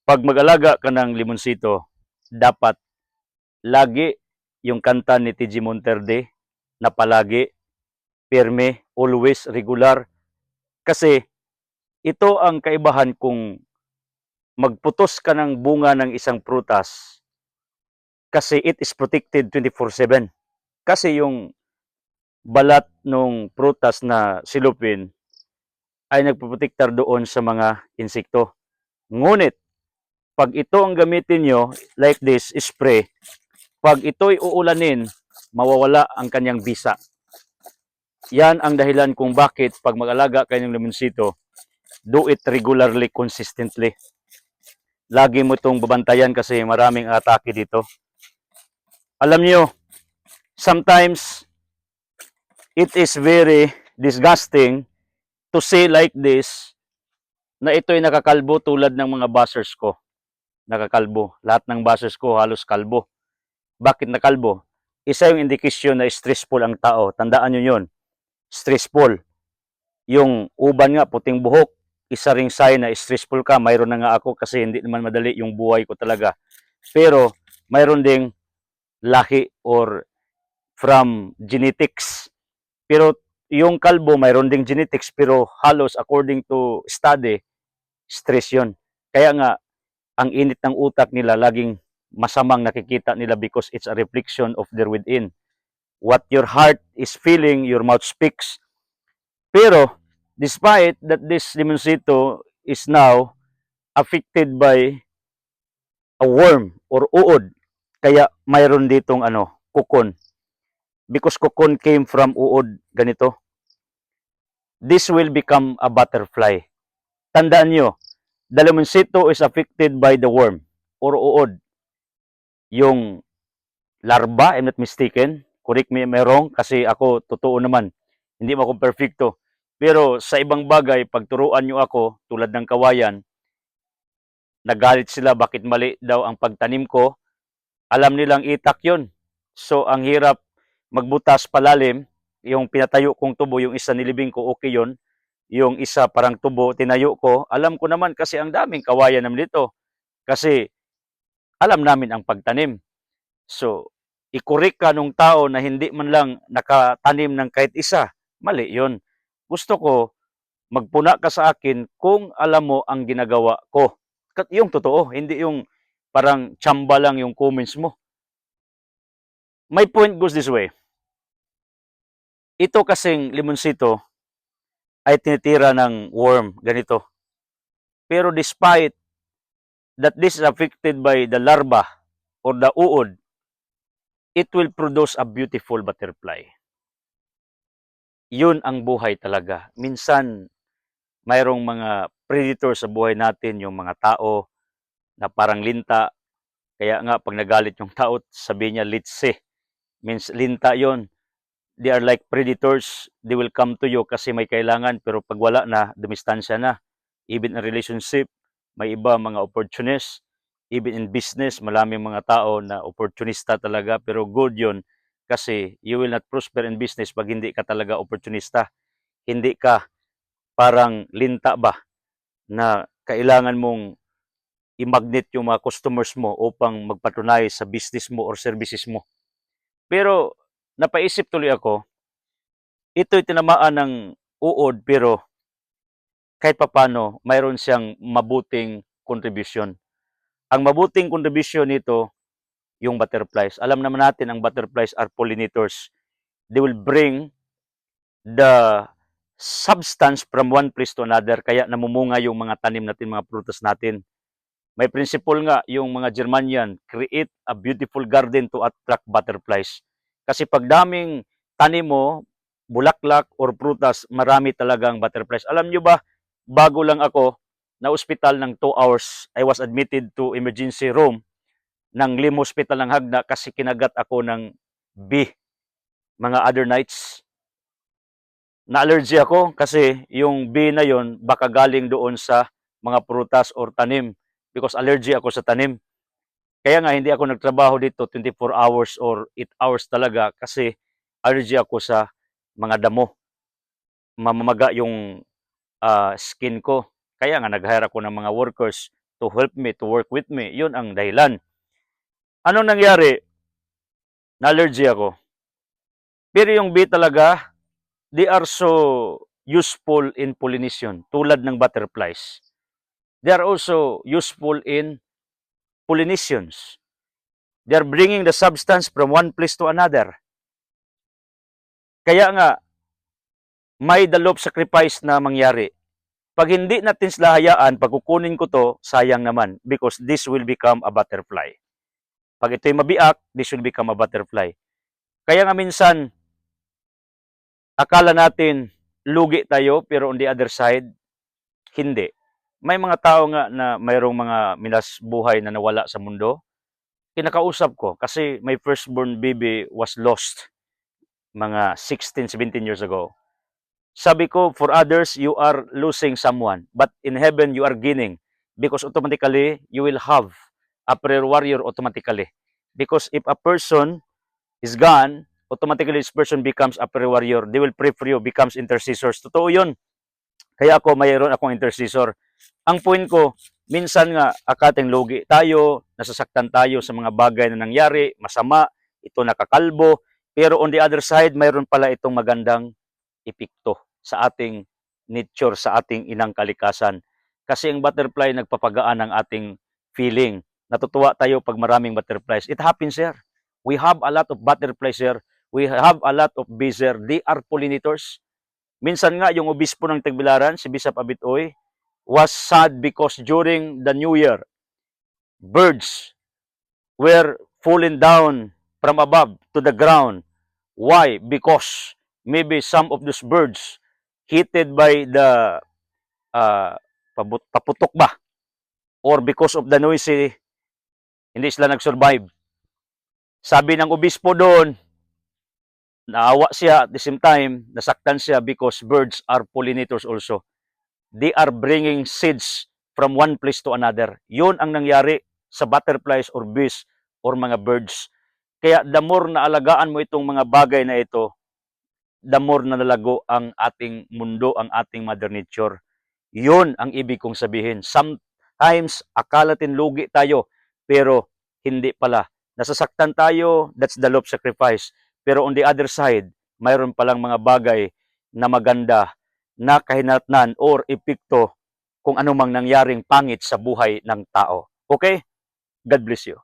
Pag mag-alaga ka ng limonsito, dapat lagi yung kanta ni TG Monterde na palagi, pirme, always, regular. Kasi ito ang kaibahan kung magputos ka ng bunga ng isang prutas kasi it is protected 24/7. Kasi yung balat ng prutas na silupin ay nagpoprotektar doon sa mga insekto. Ngunit, pag ito ang gamitin nyo, like this, spray, pag ito'y uulanin, mawawala ang kanyang bisa. Yan ang dahilan kung bakit pag mag-alaga kayo ng lemonsito, do it regularly, consistently. Lagi mo itong babantayan kasi maraming atake dito. Alam niyo, sometimes it is very disgusting to see like this na ito'y nakakalbo tulad ng mga buzzers ko. Nakakalbo. Lahat ng buzzers ko halos kalbo. Bakit nakalbo? Isa yung indikasyon na stressful ang tao. Tandaan nyo yun. Stressful. Yung uban nga, puting buhok, isa ring sign na stressful ka. Mayroon na nga ako kasi hindi naman madali yung buhay ko talaga. Pero, mayroon ding lahi or from genetics. Pero, yung kalbo, mayroon ding genetics pero halos according to study, stress yun. Kaya nga, ang init ng utak nila laging masamang nakikita nila because it's a reflection of their within. What your heart is feeling, your mouth speaks. Pero, despite that this limonsito is now affected by a worm or uod, kaya mayroon ditong kukon. Because kukon came from uod, ganito. This will become a butterfly. Tandaan nyo, the limonsito is affected by the worm or uod. Yung larva, I'm not mistaken. Correct me if I'm wrong kasi ako, totoo naman, hindi mo ako perfecto. Pero sa ibang bagay, pagturuan nyo ako, tulad ng kawayan, nagalit sila bakit mali daw ang pagtanim ko, alam nilang itak yun. So, ang hirap magbutas palalim, yung pinatayo kong tubo, yung isa nilibing ko, okay yun. Yung isa parang tubo, tinayo ko, alam ko naman kasi ang daming kawayan naman dito. Kasi alam namin ang pagtanim. So, i-correct ka nung tao na hindi man lang nakatanim ng kahit isa, mali yun. Gusto ko, magpuna ka sa akin kung alam mo ang ginagawa ko. Yung totoo, hindi yung parang tsamba lang yung comments mo. My point goes this way. Ito kasing limonsito ay tinitira ng worm, ganito. Pero despite that this is affected by the larva or the uod, it will produce a beautiful butterfly. Yun ang buhay talaga. Minsan, mayroong mga predator sa buhay natin, yung mga tao na parang linta. Kaya nga, pag nagalit yung tao, sabi niya, litse. Means linta yon. They are like predators. They will come to you kasi may kailangan. Pero pag wala na, dumistansya na. Even in relationship, may iba mga opportunists. Even in business, maraming mga tao na opportunista talaga. Pero good yon kasi you will not prosper in business pag hindi ka talaga opportunista. Hindi ka parang linta ba na kailangan mong i-magnet yung mga customers mo upang magpatunay sa business mo or services mo. Pero napaisip tuloy ako, ito'y tinamaan ng uod pero kahit papano mayroon siyang mabuting contribution. Ang mabuting contribution nito, yung butterflies. Alam naman natin ang butterflies are pollinators. They will bring the substance from one place to another kaya namumunga yung mga tanim natin, mga prutas natin. May principle nga yung mga Germanian, create a beautiful garden to attract butterflies. Kasi pag daming tanim mo, bulaklak or prutas, marami talagang butterflies. Alam nyo ba, bago lang ako na ospital ng 2 hours, I was admitted to emergency room ng Lim Hospital ng Hagna kasi kinagat ako ng bee, mga other nights. Na-allergy ako kasi yung bee na yon baka galing doon sa mga prutas or tanim because allergy ako sa tanim. Kaya nga hindi ako nagtrabaho dito 24 hours or 8 hours talaga kasi allergy ako sa mga damo. Mamamaga yung skin ko. Kaya nga nag-hire ako ng mga workers to help me, to work with me. Yun ang dahilan. Anong nangyari? Na-allergy ako. Pero yung bee talaga, they are so useful in pollination, tulad ng butterflies. They are also useful in pollinations. They are bringing the substance from one place to another. Kaya nga, may dalop sacrifice na mangyari. Pag hindi natin sila hayaan, pag kukunin ko to, sayang naman because this will become a butterfly. Pag ito'y mabiak, this will become a butterfly. Kaya nga minsan, akala natin lugi tayo, pero on the other side, hindi. May mga tao nga na mayroong mga minas buhay na nawala sa mundo. Kinakausap ko kasi my firstborn baby was lost mga 16, 17 years ago. Sabi ko, for others, you are losing someone. But in heaven, you are gaining. Because automatically, you will have a prayer warrior automatically. Because if a person is gone, automatically this person becomes a prayer warrior. They will pray for you, becomes intercessors. Totoo yun. Kaya ako, mayroon akong intercessor. Ang point ko, minsan nga, akating lugi tayo, nasasaktan tayo sa mga bagay na nangyari, masama, ito nakakalbo. Pero on the other side, mayroon pala itong magandang epekto sa ating nature, sa ating inang kalikasan. Kasi ang butterfly nagpapagaan ng ating feeling. Natutuwa tayo pag maraming butterflies. It happens here. We have a lot of butterflies here. We have a lot of bees here. They are pollinators. Minsan nga, yung obispo ng Tagbilaran, si Bishop Abitoy, was sad because during the New Year, birds were falling down from above to the ground. Why? Because maybe some of those birds heated by the paputok ba? Or because of the noisy, hindi sila nag-survive. Sabi ng obispo doon, naawa siya at the same time, nasaktan siya because birds are pollinators also. They are bringing seeds from one place to another. Yun ang nangyari sa butterflies or bees or mga birds. Kaya the more na alagaan mo itong mga bagay na ito, the more na nalago ang ating mundo, ang ating Mother Nature. Yun ang ibig kong sabihin. Sometimes, akala natin lugi tayo, pero hindi pala. Nasasaktan tayo, that's the love sacrifice. Pero on the other side, mayroon palang mga bagay na maganda na kahinatnan or epekto kung anumang nangyaring pangit sa buhay ng tao. Okay? God bless you.